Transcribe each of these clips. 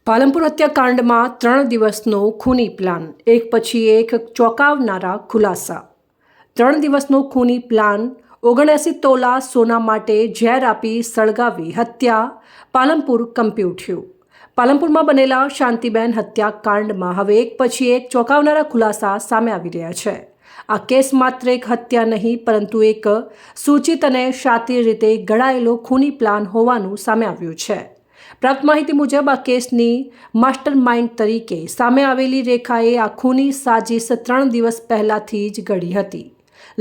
પાલનપુર હત્યાકાંડમાં 3 દિવસનો ખૂની પ્લાન, એક પછી એક ચોંકાવનારા ખુલાસા। 3 દિવસનો ખૂની પ્લાન, 79 તોલા સોના માટે ઝેર આપી સળગાવી હત્યા। પાલનપુર કંપી ઉઠ્યું। પાલનપુરમાં બનેલા શાંતિબેન હત્યાકાંડમાં હવે એક પછી એક ચોંકાવનારા ખુલાસા સામે આવી રહ્યા છે। આ કેસ માત્ર એક હત્યા નહીં, પરંતુ એક સૂચિત અને શાતિર રીતે ઘડાયેલો ખૂની પ્લાન હોવાનું સામે આવ્યું છે। પ્રાપ્ત માહિતી મુજબ આ કેસની માસ્ટર માઇન્ડ તરીકે સામે આવેલી રેખાએ આ ખૂની સાજિશ 3 દિવસ પહેલાથી જ ઘડી હતી।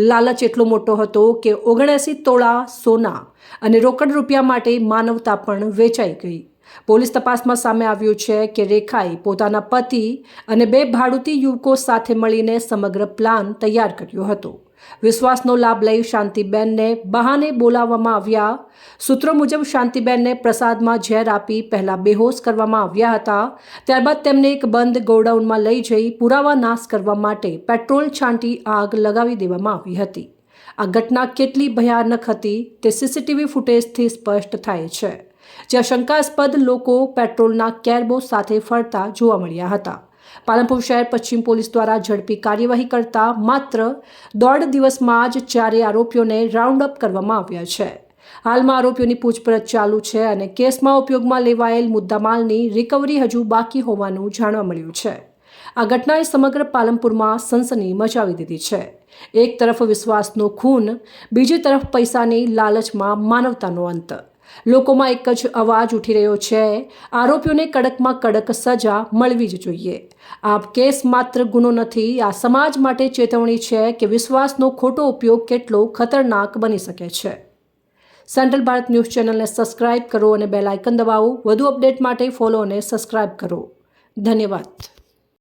લાલચ એટલો મોટો હતો કે 79 તોલા સોના અને રોકડ રૂપિયા માટે માનવતા પણ વેચાઈ ગઈ। પોલીસ તપાસમાં સામે આવ્યું છે કે રેખાએ પોતાના પતિ અને 2 ભાડૂતી યુવકો સાથે મળીને સમગ્ર પ્લાન તૈયાર કર્યો હતો। વિશ્વાસનો લાભ લઈ શાંતિબેનને બહાને બોલાવવામાં આવ્યા। સૂત્રો મુજબ શાંતિબેનને પ્રસાદમાં ઝેર આપી પહેલા બેહોશ કરવામાં આવ્યા હતા। ત્યારબાદ તેમને એક બંધ ગોડાઉનમાં લઈ જઈ પુરાવા નાશ કરવા માટે પેટ્રોલ છાંટી આગ લગાવી દેવામાં આવી હતી। આ ઘટના કેટલી ભયાનક હતી તે સીસીટીવી ફૂટેજથી સ્પષ્ટ થાય છે, જ્યાં શંકાસ્પદ લોકો પેટ્રોલના કેરબો સાથે ફરતા જોવા મળ્યા હતા। પાલનપુર શહેર પશ્ચિમ પોલીસ દ્વારા ઝડપી કાર્યવાહી કરતા માત્ર 1.5 દિવસમાં જ 4 આરોપીઓને રાઉન્ડ અપ કરવામાં આવ્યા છે। હાલમાં આરોપીઓની પૂછપરછ ચાલુ છે અને કેસમાં ઉપયોગમાં લેવાયેલ મુદ્દામાલની રિકવરી હજુ બાકી હોવાનું જાણવા મળ્યું છે। આ ઘટનાએ સમગ્ર પાલનપુરમાં સનસની મચાવી દીધી છે। એક તરફ વિશ્વાસનો ખૂન, બીજી તરફ પૈસાની લાલચમાં માનવતાનો અંત। લોકોમાં એક જ અવાજ ઉઠી રહ્યો છે, આરોપીઓને કડકમાં કડક સજા મળવી જ જોઈએ। આ કેસ માત્ર ગુનો નથી, આ સમાજ માટે ચેતવણી છે કે વિશ્વાસનો ખોટો ઉપયોગ કેટલો ખતરનાક બની શકે છે। સેન્ટ્રલ ભારત ન્યૂઝ ચેનલને સબસ્ક્રાઇબ કરો અને બેલ આઇકન દબાવો। વધુ અપડેટ માટે ફોલો અને સબસ્ક્રાઇબ કરો। ધન્યવાદ।